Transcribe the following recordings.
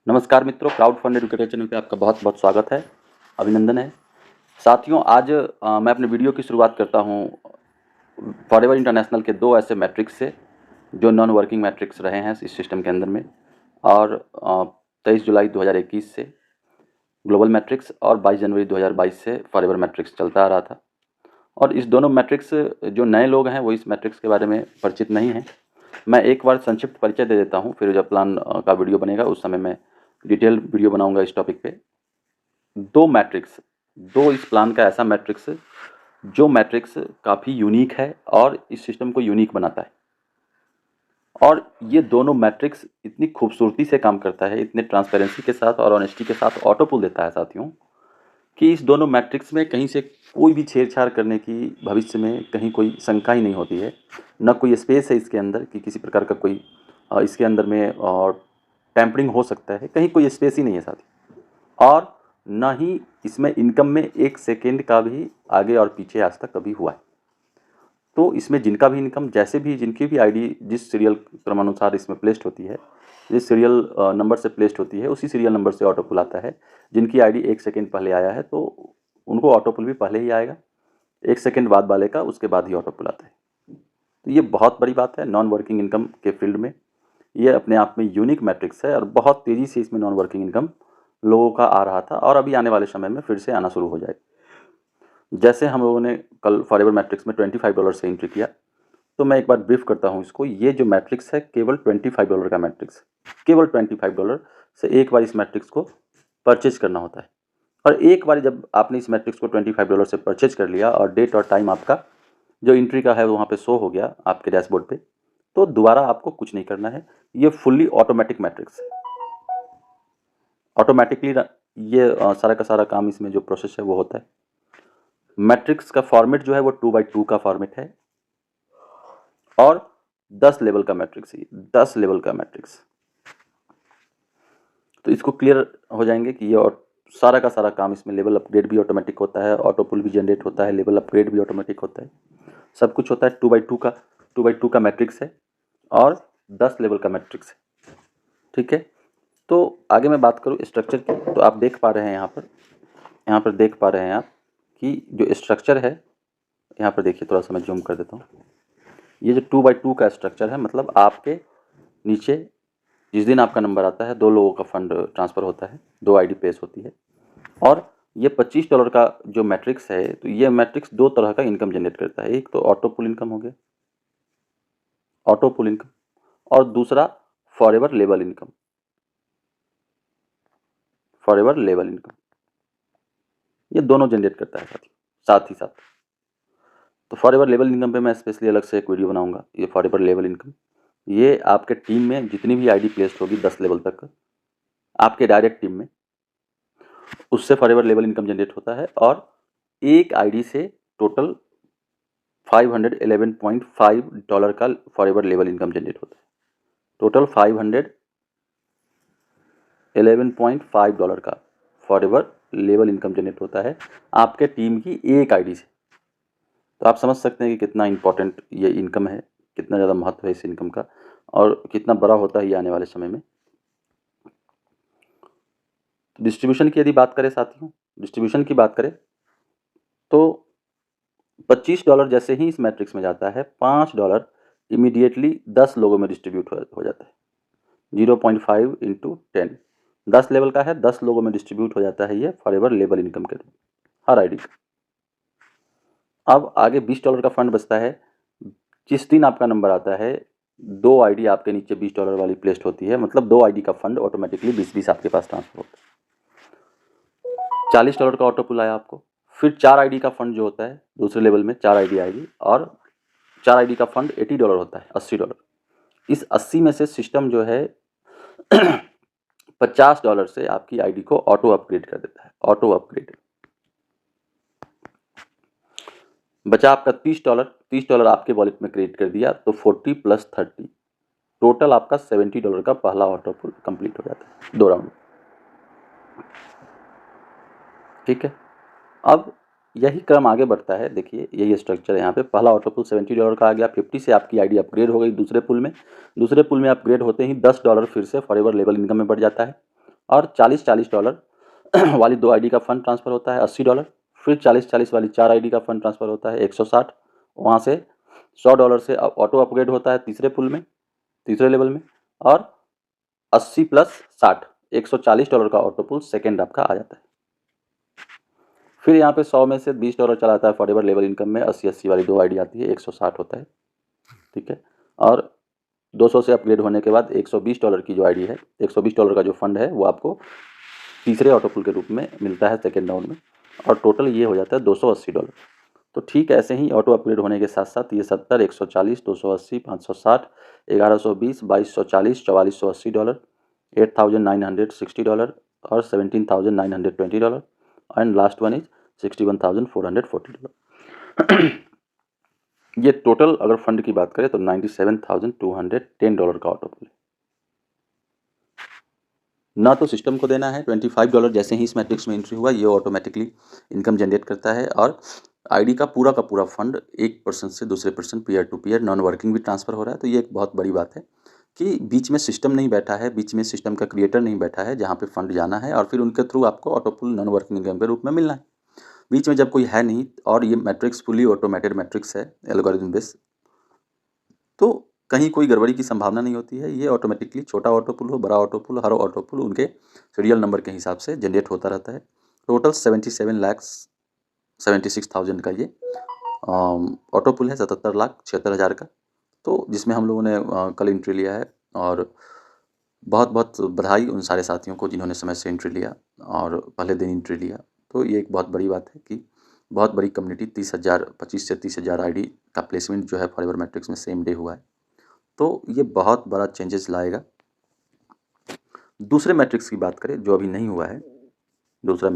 नमस्कार मित्रों, crowd fund educator channel पे आपका बहुत बहुत स्वागत है, अभिनंदन है। साथियों, आज मैं अपने वीडियो की शुरुआत करता हूँ फॉरएवर इंटरनेशनल के दो ऐसे मैट्रिक्स से जो नॉन वर्किंग मैट्रिक्स रहे हैं इस सिस्टम के अंदर में। और 23 जुलाई 2021 से ग्लोबल मैट्रिक्स और 22 जनवरी 2022 से फॉरएवर मैट्रिक्स चलता आ रहा था। और इस दोनों मैट्रिक्स, जो नए लोग हैं वो इस मैट्रिक्स के बारे में परिचित नहीं हैं। मैं एक बार संक्षिप्त परिचय दे देता हूँ, फिर जब प्लान का वीडियो बनेगा उस समय मैं डिटेल वीडियो बनाऊंगा इस टॉपिक पे। दो इस प्लान का ऐसा मैट्रिक्स जो मैट्रिक्स काफ़ी यूनिक है और इस सिस्टम को यूनिक बनाता है। और ये दोनों मैट्रिक्स इतनी खूबसूरती से काम करता है, इतने ट्रांसपेरेंसी के साथ और ऑनेस्टी के साथ ऑटो पुल देता है साथियों, कि इस दोनों मैट्रिक्स में कहीं से कोई भी छेड़छाड़ करने की भविष्य में कहीं कोई शंका ही नहीं होती है। न कोई स्पेस है इसके अंदर कि किसी प्रकार का कोई इसके अंदर में टैंपरिंग हो सकता है, कहीं कोई स्पेस ही नहीं है साथी। और न ही इसमें इनकम में 1 सेकेंड का भी आगे और पीछे आज तक कभी हुआ है। तो इसमें जिनका भी इनकम जैसे भी जिनकी भी आईडी जिस सीरियल क्रमानुसार इसमें प्लेस्ड होती है, जिस सीरियल नंबर से प्लेस्ड होती है, उसी सीरियल नंबर से ऑटो पुल आता है। जिनकी आईडी 1 सेकेंड पहले आया है तो उनको ऑटो पुल भी पहले ही आएगा, 1 सेकेंड बाद वाले का उसके बाद ही ऑटो पुल आता है। तो ये बहुत बड़ी बात है नॉन वर्किंग इनकम के फील्ड में। ये अपने आप में यूनिक मैट्रिक्स है और बहुत तेज़ी से इसमें नॉन वर्किंग इनकम लोगों का आ रहा था और अभी आने वाले समय में फिर से आना शुरू हो जाएगा। जैसे हम लोगों ने कल फॉरएवर मैट्रिक्स में $25 से एंट्री किया, तो मैं एक बार ब्रीफ करता हूँ इसको। ये जो मैट्रिक्स है केवल $25 का मैट्रिक्स, केवल $25 से एक बार इस मैट्रिक्स को परचेज करना होता है। और एक बार जब आपने इस मैट्रिक्स को $25 से परचेज कर लिया और डेट और टाइम आपका जो एंट्री का है वहाँ पे शो हो गया आपके डैशबोर्ड पे, तो दोबारा आपको कुछ नहीं करना है। ये फुल्ली ऑटोमेटिक मैट्रिक्स है। ऑटोमेटिकली ये सारा का सारा काम इसमें जो प्रोसेस है वो होता है। मैट्रिक्स का फॉर्मेट जो है वो 2x2 का फॉर्मेट है और 10 लेवल का मैट्रिक्स है, 10 लेवल का मैट्रिक्स। तो इसको क्लियर हो जाएंगे कि ये और सारा का सारा काम इसमें लेवल अपग्रेड भी ऑटोमेटिक होता है, ऑटो पुल भी जनरेट होता है, लेवल अपग्रेड भी ऑटोमेटिक होता है, सब कुछ होता है। 2x2 का मैट्रिक्स है और 10 लेवल का मैट्रिक्स है। ठीक है, तो आगे मैं बात करूँ स्ट्रक्चर की, तो आप देख पा रहे हैं यहाँ पर देख पा रहे हैं आप कि जो स्ट्रक्चर है, यहाँ पर देखिए, थोड़ा सा मैं जूम कर देता हूँ। ये जो 2x2 का स्ट्रक्चर है, मतलब आपके नीचे जिस दिन आपका नंबर आता है 2 लोगों का फंड ट्रांसफ़र होता है, 2 आईडी प्लेस होती है। और ये $25 का जो मैट्रिक्स है, तो ये मैट्रिक्स 2 तरह का इनकम जनरेट करता है। एक तो ऑटो पुल इनकम हो गया, ऑटो पुल इनकम, और दूसरा forever level income, forever level income. ये दोनों जनरेट करता है साथ ही साथ। तो फॉरएवर लेवल इनकम पे मैं स्पेशली अलग से एक वीडियो बनाऊंगा। ये फॉरएवर लेवल इनकम, ये आपके टीम में जितनी भी आईडी प्लेस्ड होगी 10 लेवल तक आपके डायरेक्ट टीम में, उससे फॉरएवर लेवल इनकम जनरेट होता है। और एक आईडी से टोटल $511.5 का फॉरएवर लेवल इनकम जनरेट होता है। टोटल $511.5 का फॉरएवर लेवल इनकम जनरेट होता है आपके टीम की एक आईडी से। तो आप समझ सकते हैं कि कितना इंपॉर्टेंट ये इनकम है, कितना ज़्यादा महत्व है इस इनकम का और कितना बड़ा होता है ये आने वाले समय में। डिस्ट्रीब्यूशन की यदि बात करें साथियों, डिस्ट्रीब्यूशन की बात करें तो $25 जैसे ही इस मैट्रिक्स में जाता है, $5 इमीडिएटली 10 लोगों में डिस्ट्रीब्यूट हो जाता है। 0.5 × 10, 10 लेवल का है, 10 लोगों में डिस्ट्रीब्यूट हो जाता है ये फॉरएवर लेवल इनकम के हर आईडी का। अब आगे $20 का फंड बचता है। जिस दिन आपका नंबर आता है, 2 आईडी आपके नीचे $20 वाली प्लेस्ड होती है, मतलब 2 आईडी का फंड ऑटोमेटिकली 20-20 आपके पास ट्रांसफर होता है। $40 का ऑटो पुल आया आपको। फिर 4 आईडी का फंड जो होता है दूसरे लेवल में, 4 आईडी आएगी और 4 आईडी का फंड $80 होता है, $80। इस 80 में से सिस्टम जो है $50 से आपकी आईडी को ऑटो अपग्रेड कर देता है, ऑटो अपग्रेड। बचा आपका $30, $30 आपके वॉलेट में क्रेडिट कर दिया, तो 40 + 30 टोटल आपका $70 का पहला ऑटो पुल कंप्लीट हो जाता है 2 राउंड। ठीक है, अब यही क्रम आगे बढ़ता है। देखिए यही स्ट्रक्चर है। यहाँ पे पहला ऑटो पुल $70 का आ गया, 50 से आपकी आईडी अपग्रेड हो गई दूसरे पुल में। दूसरे पुल में अपग्रेड होते ही $10 फिर से फॉरएवर लेवल इनकम में बढ़ जाता है। और $40 वाली 2 आईडी का फंड ट्रांसफ़र होता है $80। फिर 40 वाली 4 आईडी का फंड ट्रांसफ़र होता है 160। वहाँ से $100 से ऑटो अपग्रेड होता है तीसरे लेवल में, और 80 प्लस 60 $140 का ऑटो पुल सेकेंड आपका आ जाता है। फिर यहाँ पे 100 में से $20 चला जाता है फॉरएवर लेवल इनकम में, 80 वाली 2 आईडी आती है 160 होता है, ठीक है। और 200 से अपग्रेड होने के बाद $120 की जो आईडी है, $120 का जो फंड है वो आपको तीसरे ऑटो पुल के रूप में मिलता है सेकेंड राउंड में, और टोटल ये हो जाता है $280। तो ठीक ऐसे ही ऑटो अपग्रेड होने के साथ साथ ये 70, 140, 280, 560, 1120, 2240, $4480, $8960 और $17,920, एंड लास्ट वन इज $61,440। ये टोटल अगर फंड की बात करें तो $97,210 का ऑटो पुल है। ना तो सिस्टम को देना है, $25 जैसे ही इस मैट्रिक्स में एंट्री हुआ ये ऑटोमेटिकली इनकम जनरेट करता है, और आईडी का पूरा फंड एक पर्सन से दूसरे person peer to peer non working भी ट्रांसफ़र हो रहा है। तो ये एक बहुत बड़ी बात है कि बीच में सिस्टम नहीं बैठा है, बीच में सिस्टम का क्रिएटर नहीं बैठा है जहाँ पे फंड जाना है और फिर उनके थ्रू आपको ऑटो पुल नॉन वर्किंग इनकम के रूप में मिलना है। बीच में जब कोई है नहीं, और ये मैट्रिक्स फुली ऑटोमेटेड मैट्रिक्स है एल्गोरिथम बेस, तो कहीं कोई गड़बड़ी की संभावना नहीं होती है। ये ऑटोमेटिकली छोटा ऑटो पुल हो, बड़ा ऑटो पुल, हर ऑटो पुल उनके सीरियल नंबर के हिसाब से जनरेट होता रहता है। टोटल 77,76,000 का ये ऑटो पुल है, 77,76,000 का। तो जिसमें हम लोगों ने कल एंट्री लिया है, और बहुत बहुत बधाई उन सारे साथियों को जिन्होंने समय से एंट्री लिया और पहले दिन एंट्री लिया। तो ये एक बहुत बड़ी बात है कि बहुत बड़ी कम्युनिटी 25 से 30,000 आईडी का प्लेसमेंट जो है फॉरएवर मैट्रिक्स में सेम डे हुआ है। तो ये बहुत बड़ा चेंजेस लाएगा। दूसरे मैट्रिक्स की बात करें जो अभी नहीं हुआ है, दूसरा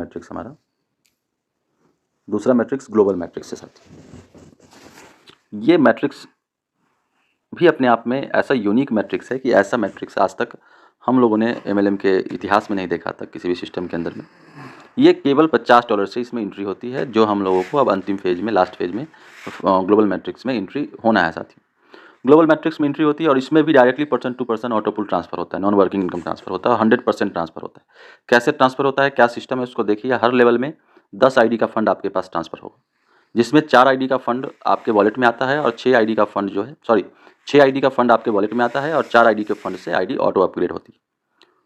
मैट्रिक्स ग्लोबल मैट्रिक्स है साथी। ये मैट्रिक्स भी अपने आप में ऐसा यूनिक मैट्रिक्स है कि ऐसा मैट्रिक्स आज तक हम लोगों ने एमएलएम के इतिहास में नहीं देखा था किसी भी सिस्टम के अंदर में। ये केवल $50 से इसमें एंट्री होती है, जो हम लोगों को अब अंतिम फेज में, लास्ट फेज में ग्लोबल मैट्रिक्स में एंट्री होना है साथी। ग्लोबल मैट्रिक्स में एंट्री होती है और इसमें भी directly person to person auto pull transfer होता है, नॉन वर्किंग इनकम ट्रांसफर होता है, 100% ट्रांसफर होता है। कैसे ट्रांसफर होता है, क्या सिस्टम है उसको देखिए। हर लेवल में 10 आईडी का फंड आपके पास ट्रांसफर होगा, जिसमें 4 आईडी का फंड आपके वॉलेट में आता है, और 6 आईडी का फंड जो है, 6 आईडी का फंड आपके वॉलेट में आता है, और 4 आईडी के फंड से आईडी ऑटो अपग्रेड होती है।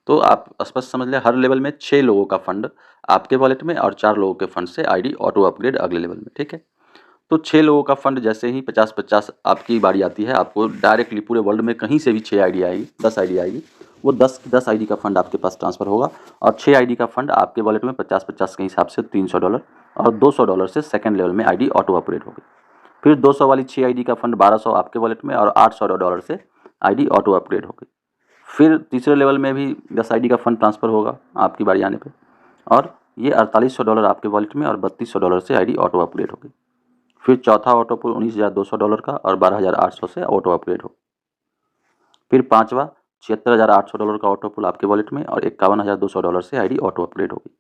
तो आप स्पष्ट समझ लें, हर लेवल में 6 लोगों का फंड आपके वॉलेट में और 4 लोगों के फंड से आईडी ऑटो अपग्रेड अगले लेवल में, ठीक है। तो 6 लोगों का फंड जैसे ही 50-50 आपकी बारी आती है, आपको डायरेक्टली पूरे वर्ल्ड में कहीं से भी 6 आईडी आएगी, 10 आईडी आएगी, वो 10 आईडी का फंड आपके पास ट्रांसफ़र होगा, और 6 आईडी का फंड आपके वॉलेट में 50-50 के हिसाब से $300 और $200 से सेकंड लेवल में आईडी ऑटो अपग्रेड होगी। फिर 200 वाली 6 आईडी का फंड 1200 आपके वॉलेट में और $800 से आईडी ऑटो अपग्रेड होगी। फिर तीसरे लेवल में भी 10 आईडी का फंड ट्रांसफ़र होगा आपकी बारी आने पे, और ये $4800 आपके वॉलेट में और $3200 से आईडी ऑटो अपग्रेड होगी। फिर चौथा ऑटो पुल $19,200 का और 12,800 से ऑटो अपग्रेड हो। फिर पांचवा $76,800 का ऑटो पुल आपके वॉलेट में और $51,200 से आईडी ऑटो अपग्रेड होगी।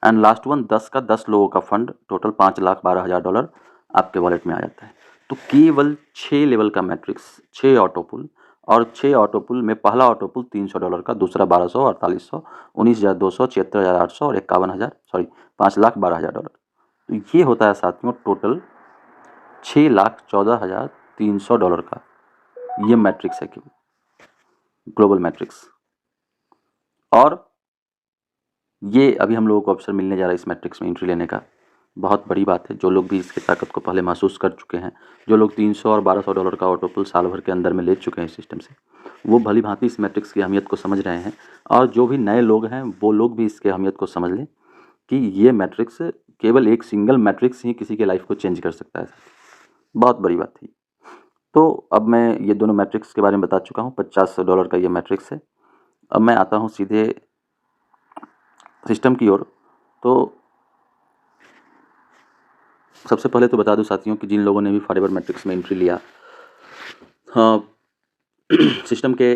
एंड लास्ट वन 10 का 10 लोगों का फंड टोटल $5,12,000 आपके वॉलेट में आ जाता है। तो केवल 6 लेवल का मैट्रिक्स, 6 ऑटो पुल, और 6 ऑटो पुल में पहला ऑटो पुल $300 का, दूसरा 1200, 4800, 19,200, 76,800 और 5,12,000 $। तो ये होता है साथियों टोटल $6,14,300 का ये मैट्रिक्स है केवल ग्लोबल मैट्रिक्स। और ये अभी हम लोगों को अवसर मिलने जा रहा है इस मैट्रिक्स में एंट्री लेने का। बहुत बड़ी बात है। जो लोग भी इसकी ताकत को पहले महसूस कर चुके हैं, जो लोग $300 और $1200 का ऑटो पुल साल भर के अंदर में ले चुके हैं इस सिस्टम से, वो भली भांति इस मैट्रिक्स की अहमियत को समझ रहे हैं। और जो भी नए लोग हैं वो लोग भी इसकी अहमियत को समझ लें कि ये मैट्रिक्स केवल एक सिंगल मैट्रिक्स ही किसी के लाइफ को चेंज कर सकता है। बहुत बड़ी बात थी। तो अब मैं ये दोनों मैट्रिक्स के बारे में बता चुका हूँ। $50 का ये मैट्रिक्स है। अब मैं आता हूँ सीधे सिस्टम की ओर। तो सबसे पहले तो बता दूं साथियों कि जिन लोगों ने भी फॉरएवर मैट्रिक्स में एंट्री लिया, सिस्टम के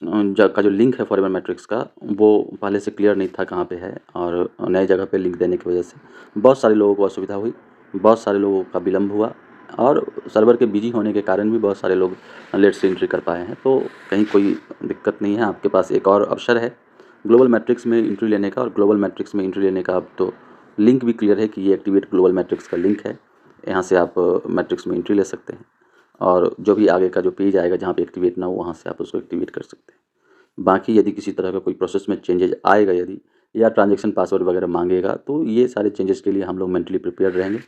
का जो लिंक है फॉरएवर मैट्रिक्स का, वो पहले से क्लियर नहीं था कहाँ पे है, और नए जगह पे लिंक देने की वजह से बहुत सारे लोगों को असुविधा हुई, बहुत सारे लोगों का विलम्ब हुआ, और सर्वर के बिजी होने के कारण भी बहुत सारे लोग लेट से एंट्री कर पाए हैं। तो कहीं कोई दिक्कत नहीं है, आपके पास एक और अवसर है ग्लोबल मैट्रिक्स में एंट्री लेने का और ग्लोबल मैट्रिक्स में एंट्री लेने का अब तो लिंक भी क्लियर है कि ये एक्टिवेट ग्लोबल मैट्रिक्स का लिंक है। यहाँ से आप मैट्रिक्स में एंट्री ले सकते हैं और जो भी आगे का जो पेज आएगा जहाँ पे एक्टिवेट ना हो वहाँ से आप उसको एक्टिवेट कर सकते हैं। बाकी यदि किसी तरह का कोई प्रोसेस में चेंजेज आएगा यदि या ट्रांजेक्शन पासवर्ड वगैरह मांगेगा तो ये सारे चेंजेस के लिए हम लोग मेंटली प्रिपेयर रहेंगे।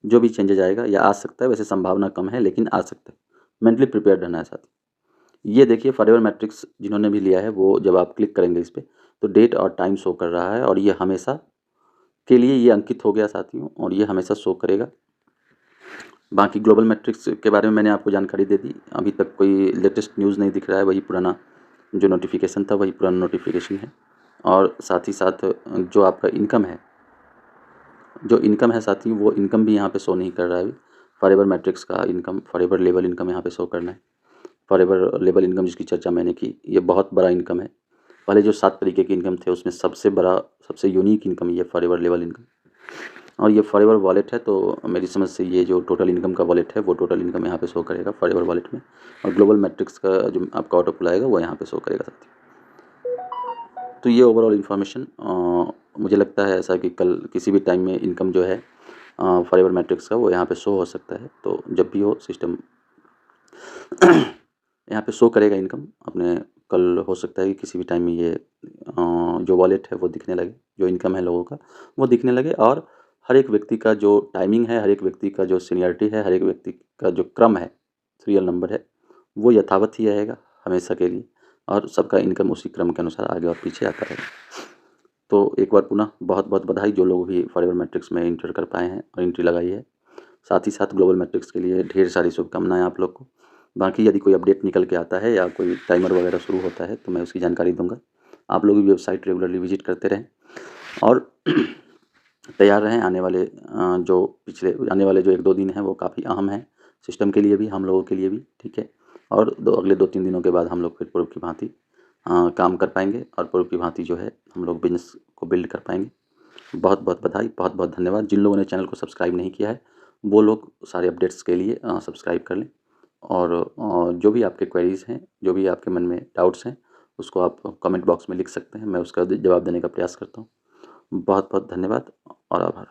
जो भी चेंजेज आएगा या आ सकता है, वैसे संभावना कम है लेकिन आ सकता है, मेंटली प्रिपेयर रहना है साथ ही। ये देखिए फॉरएवर मैट्रिक्स जिन्होंने भी लिया है वो जब आप क्लिक करेंगे इस पर तो डेट और टाइम शो कर रहा है और ये हमेशा के लिए ये अंकित हो गया साथियों और ये हमेशा शो करेगा। बाकी ग्लोबल मैट्रिक्स के बारे में मैंने आपको जानकारी दे दी। अभी तक कोई लेटेस्ट न्यूज़ नहीं दिख रहा है, वही पुराना जो नोटिफिकेशन था वही पुराना नोटिफिकेशन है। और साथ ही साथ जो आपका इनकम है साथियों वो इनकम भी यहाँ पे शो नहीं कर रहा है अभी। फॉरएवर मैट्रिक्स का इनकम, फॉरएवर लेवल इनकम यहाँ पे शो करना है। फॉरएवर लेवल इनकम जिसकी चर्चा मैंने की, ये बहुत बड़ा इनकम है। पहले जो 7 तरीके के इनकम थे उसमें सबसे बड़ा, सबसे यूनिक इनकम ये फॉरएवर लेवल इनकम। और ये फॉरएवर वॉलेट है तो मेरी समझ से ये जो टोटल इनकम का वॉलेट है वो टोटल इनकम यहाँ पे शो करेगा फॉरएवर वॉलेट में। और ग्लोबल मैट्रिक्स का जो आपका ऑटो पुल आएगा वो यहाँ पे शो करेगा साथियों। तो ये ओवरऑल इन्फॉर्मेशन मुझे लगता है ऐसा कि कल किसी भी टाइम में इनकम जो है फॉरएवर मैट्रिक्स का वो यहाँ पे शो हो सकता है। तो जब भी हो सिस्टम यहाँ पे शो करेगा इनकम अपने। कल हो सकता है कि किसी भी टाइम में ये जो वॉलेट है वो दिखने लगे, जो इनकम है लोगों का वो दिखने लगे। और हर एक व्यक्ति का जो टाइमिंग है, हर एक व्यक्ति का जो सीनियरिटी है, हर एक व्यक्ति का जो क्रम है, सीरियल नंबर है, वो यथावत ही रहेगा हमेशा के लिए और सबका इनकम उसी क्रम के अनुसार आगे और पीछे आता रहेगा। तो एक बार पुनः बहुत बहुत बधाई जो लोग भी फॉरएवर मैट्रिक्स में एंटर कर पाए हैं और एंट्री लगाई है। साथ ही साथ ग्लोबल मैट्रिक्स के लिए ढेर सारी शुभकामनाएं आप लोग को। बाकी यदि कोई अपडेट निकल के आता है या कोई टाइमर वगैरह शुरू होता है तो मैं उसकी जानकारी दूंगा। आप लोग भी वेबसाइट रेगुलरली विजिट करते रहें और तैयार रहें। आने वाले जो 1-2 दिन हैं वो काफ़ी अहम हैं सिस्टम के लिए भी, हम लोगों के लिए भी, ठीक है। और अगले 2-3 दिनों के बाद हम लोग फिर पूर्व की भांति काम कर पाएंगे और पूर्व की भांति जो है हम लोग बिजनेस को बिल्ड कर पाएंगे। बहुत बहुत बधाई, बहुत बहुत धन्यवाद। जिन लोगों ने चैनल को सब्सक्राइब नहीं किया है वो लोग सारे अपडेट्स के लिए सब्सक्राइब कर लें। और जो भी आपके क्वेरीज़ हैं, जो भी आपके मन में डाउट्स हैं उसको आप कमेंट बॉक्स में लिख सकते हैं, मैं उसका जवाब देने का प्रयास करता हूँ। बहुत बहुत धन्यवाद और आभार।